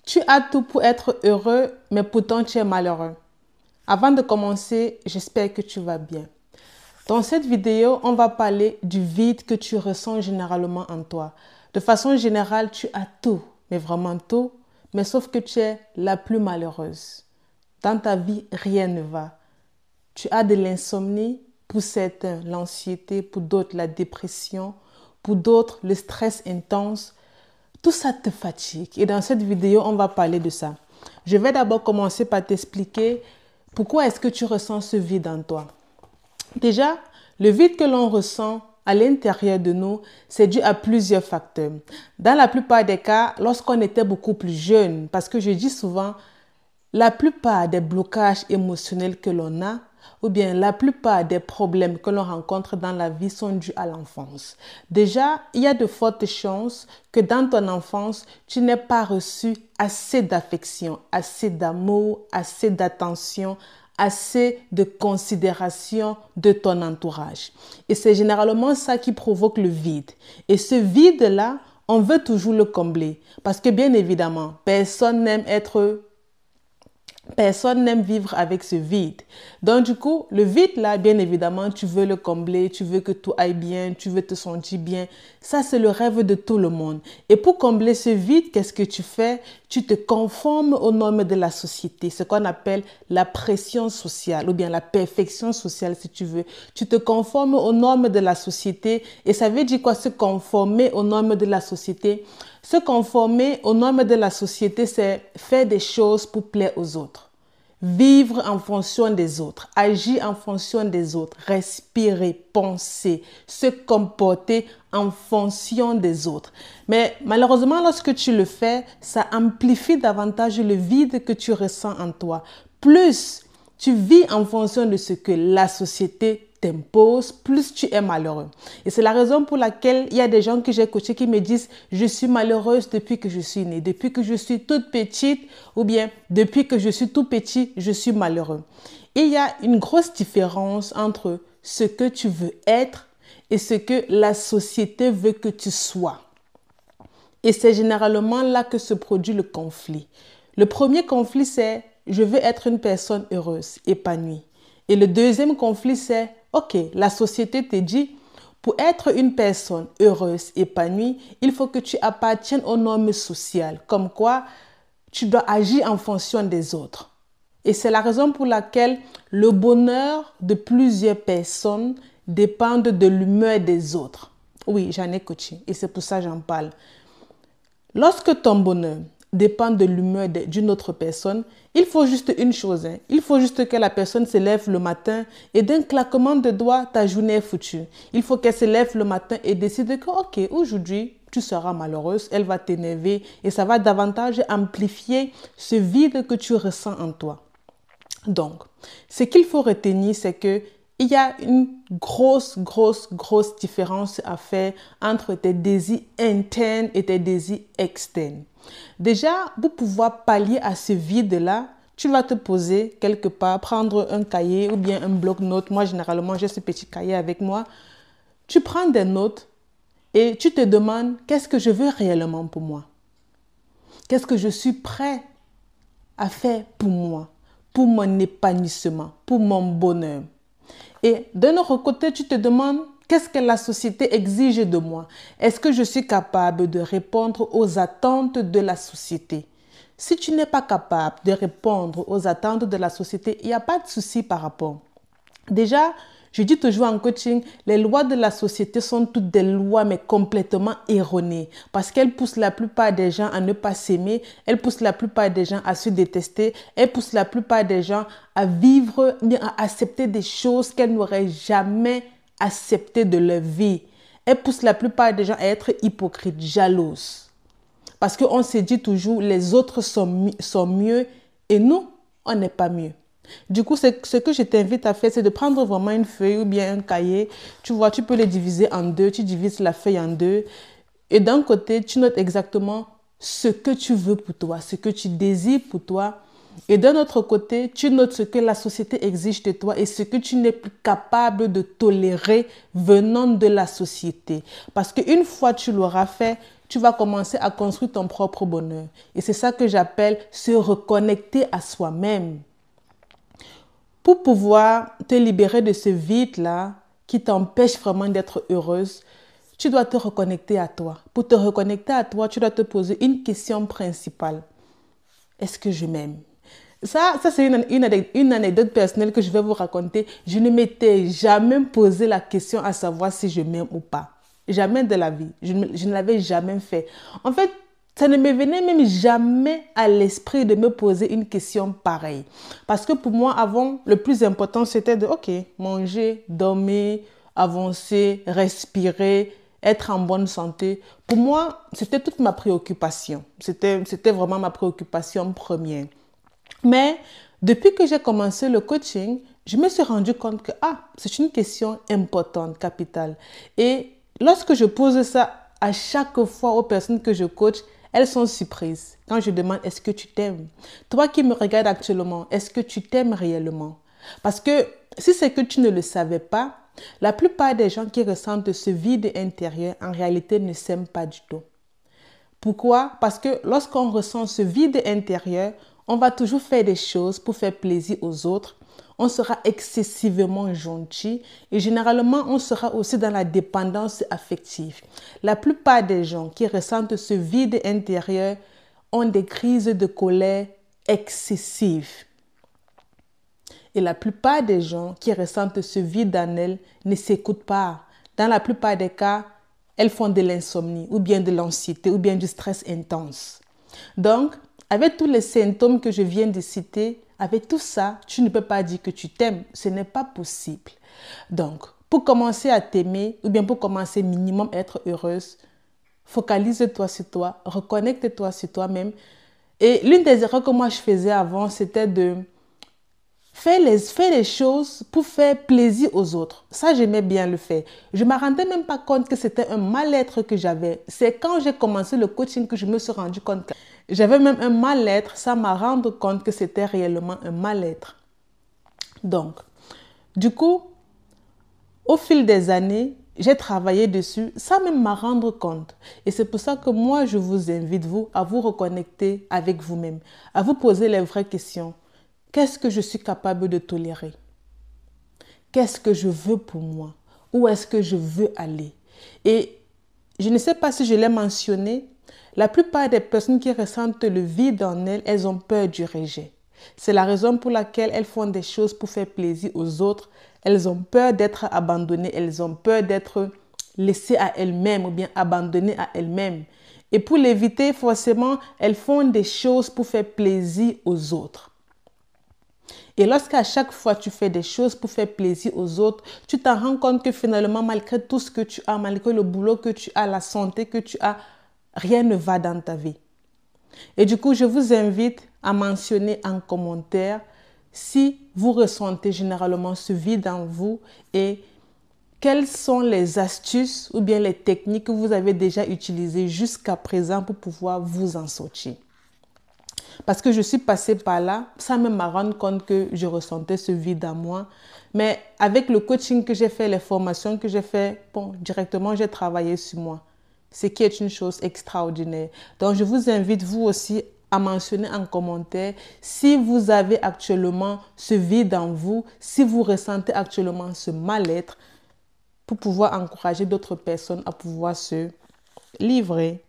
Tu as tout pour être heureux, mais pourtant tu es malheureux. Avant de commencer, j'espère que tu vas bien. Dans cette vidéo, on va parler du vide que tu ressens généralement en toi. De façon générale, tu as tout, mais vraiment tout, mais sauf que tu es la plus malheureuse. Dans ta vie, rien ne va. Tu as de l'insomnie, pour certains l'anxiété, pour d'autres la dépression, pour d'autres le stress intense. Tout ça te fatigue et dans cette vidéo, on va parler de ça. Je vais d'abord commencer par t'expliquer pourquoi est-ce que tu ressens ce vide en toi. Déjà, le vide que l'on ressent à l'intérieur de nous, c'est dû à plusieurs facteurs. Dans la plupart des cas, lorsqu'on était beaucoup plus jeune, parce que je dis souvent, la plupart des blocages émotionnels que l'on a, ou bien la plupart des problèmes que l'on rencontre dans la vie sont dus à l'enfance. Déjà, il y a de fortes chances que dans ton enfance, tu n'aies pas reçu assez d'affection, assez d'amour, assez d'attention, assez de considération de ton entourage. Et c'est généralement ça qui provoque le vide. Et ce vide-là, on veut toujours le combler. Parce que bien évidemment, personne n'aime vivre avec ce vide. Donc du coup, le vide là, bien évidemment, tu veux le combler, tu veux que tout aille bien, tu veux te sentir bien. Ça, c'est le rêve de tout le monde. Et pour combler ce vide, qu'est-ce que tu fais? Tu te conformes aux normes de la société, ce qu'on appelle la pression sociale ou bien la perfection sociale si tu veux. Tu te conformes aux normes de la société et ça veut dire quoi se conformer aux normes de la société? Se conformer aux normes de la société, c'est faire des choses pour plaire aux autres. Vivre en fonction des autres, agir en fonction des autres, respirer, penser, se comporter en fonction des autres. Mais malheureusement, lorsque tu le fais, ça amplifie davantage le vide que tu ressens en toi. Plus tu vis en fonction de ce que la société t'impose, plus tu es malheureux. Et c'est la raison pour laquelle il y a des gens que j'ai coachés qui me disent « Je suis malheureuse depuis que je suis née, depuis que je suis toute petite ou bien depuis que je suis tout petit, je suis malheureux. » Il y a une grosse différence entre ce que tu veux être et ce que la société veut que tu sois. Et c'est généralement là que se produit le conflit. Le premier conflit, c'est « Je veux être une personne heureuse, épanouie. » Et le deuxième conflit, c'est « Ok, la société te dit, pour être une personne heureuse, épanouie, il faut que tu appartiennes aux normes sociales, comme quoi tu dois agir en fonction des autres. » Et c'est la raison pour laquelle le bonheur de plusieurs personnes dépend de l'humeur des autres. Oui, j'en ai coaché et c'est pour ça que j'en parle. Lorsque ton bonheur dépend de l'humeur d'une autre personne, il faut juste une chose. Il faut juste que la personne se lève le matin et d'un claquement de doigts, ta journée est foutue. Il faut qu'elle se lève le matin et décide que, ok, aujourd'hui, tu seras malheureuse, elle va t'énerver et ça va davantage amplifier ce vide que tu ressens en toi. Donc, ce qu'il faut retenir, c'est que il y a une grosse différence à faire entre tes désirs internes et tes désirs externes. Déjà, pour pouvoir pallier à ce vide-là, tu vas te poser quelque part, prendre un cahier ou bien un bloc-notes. Moi, généralement, j'ai ce petit cahier avec moi. Tu prends des notes et tu te demandes qu'est-ce que je veux réellement pour moi? Qu'est-ce que je suis prêt à faire pour moi, pour mon épanouissement, pour mon bonheur? Et d'un autre côté, tu te demandes qu'est-ce que la société exige de moi? Est-ce que je suis capable de répondre aux attentes de la société? Si tu n'es pas capable de répondre aux attentes de la société, il n'y a pas de souci par rapport. Déjà, je dis toujours en coaching, les lois de la société sont toutes des lois mais complètement erronées parce qu'elles poussent la plupart des gens à ne pas s'aimer, elles poussent la plupart des gens à se détester, elles poussent la plupart des gens à vivre, à accepter des choses qu'elles n'auraient jamais acceptées de leur vie. Elles poussent la plupart des gens à être hypocrites, jalouses. Parce qu'on se dit toujours, les autres sont mieux et nous, on n'est pas mieux. Du coup, ce que je t'invite à faire, c'est de prendre vraiment une feuille ou bien un cahier. Tu vois, tu peux les diviser en deux. Tu divises la feuille en deux. Et d'un côté, tu notes exactement ce que tu veux pour toi, ce que tu désires pour toi. Et d'un autre côté, tu notes ce que la société exige de toi et ce que tu n'es plus capable de tolérer venant de la société. Parce qu'une fois tu l'auras fait, tu vas commencer à construire ton propre bonheur. Et c'est ça que j'appelle se reconnecter à soi-même. Pour pouvoir te libérer de ce vide-là qui t'empêche vraiment d'être heureuse, tu dois te reconnecter à toi. Pour te reconnecter à toi, tu dois te poser une question principale. Est-ce que je m'aime? Ça c'est une anecdote personnelle que je vais vous raconter. Je ne m'étais jamais posé la question à savoir si je m'aime ou pas. Jamais de la vie. Je ne l'avais jamais fait. En fait, ça ne me venait même jamais à l'esprit de me poser une question pareille. Parce que pour moi, avant, le plus important, c'était de, ok, manger, dormir, avancer, respirer, être en bonne santé. Pour moi, c'était toute ma préoccupation. C'était vraiment ma préoccupation première. Mais depuis que j'ai commencé le coaching, je me suis rendu compte que c'est une question importante, capitale. Et lorsque je pose ça à chaque fois aux personnes que je coach, elles sont surprises. Quand je demande, est-ce que tu t'aimes? Toi qui me regardes actuellement, est-ce que tu t'aimes réellement? Parce que si c'est que tu ne le savais pas, la plupart des gens qui ressentent ce vide intérieur, en réalité, ne s'aiment pas du tout. Pourquoi? Parce que lorsqu'on ressent ce vide intérieur, on va toujours faire des choses pour faire plaisir aux autres. On sera excessivement gentil et généralement, on sera aussi dans la dépendance affective. La plupart des gens qui ressentent ce vide intérieur ont des crises de colère excessives. Et la plupart des gens qui ressentent ce vide en elles ne s'écoutent pas. Dans la plupart des cas, elles font de l'insomnie ou bien de l'anxiété ou bien du stress intense. Donc, avec tous les symptômes que je viens de citer, avec tout ça, tu ne peux pas dire que tu t'aimes. Ce n'est pas possible. Donc, pour commencer à t'aimer ou bien pour commencer minimum à être heureuse, focalise-toi sur toi, reconnecte-toi sur toi-même. Et l'une des erreurs que moi je faisais avant, c'était de faire les choses pour faire plaisir aux autres. Ça, j'aimais bien le faire. Je ne me rendais même pas compte que c'était un mal-être que j'avais. C'est quand j'ai commencé le coaching que je me suis rendu compte que j'avais même un mal-être. Ça m'a rendu compte que c'était réellement un mal-être. Donc, du coup, au fil des années, j'ai travaillé dessus sans même m'en rendre compte. Et c'est pour ça que moi, je vous invite, vous, à vous reconnecter avec vous-même, à vous poser les vraies questions. Qu'est-ce que je suis capable de tolérer? Qu'est-ce que je veux pour moi? Où est-ce que je veux aller? Et je ne sais pas si je l'ai mentionné, la plupart des personnes qui ressentent le vide en elles, elles ont peur du rejet. C'est la raison pour laquelle elles font des choses pour faire plaisir aux autres. Elles ont peur d'être abandonnées, elles ont peur d'être laissées à elles-mêmes ou bien abandonnées à elles-mêmes. Et pour l'éviter, forcément, elles font des choses pour faire plaisir aux autres. Et lorsqu'à chaque fois tu fais des choses pour faire plaisir aux autres, tu t'en rends compte que finalement, malgré tout ce que tu as, malgré le boulot que tu as, la santé que tu as, rien ne va dans ta vie. Et du coup, je vous invite à mentionner en commentaire si vous ressentez généralement ce vide en vous et quelles sont les astuces ou bien les techniques que vous avez déjà utilisées jusqu'à présent pour pouvoir vous en sortir. Parce que je suis passée par là, sans même me rendre compte que je ressentais ce vide en moi. Mais avec le coaching que j'ai fait, les formations que j'ai fait, directement, j'ai travaillé sur moi. Ce qui est une chose extraordinaire. Donc, je vous invite, vous aussi, à mentionner en commentaire si vous avez actuellement ce vide en vous, si vous ressentez actuellement ce mal-être, pour pouvoir encourager d'autres personnes à pouvoir se livrer.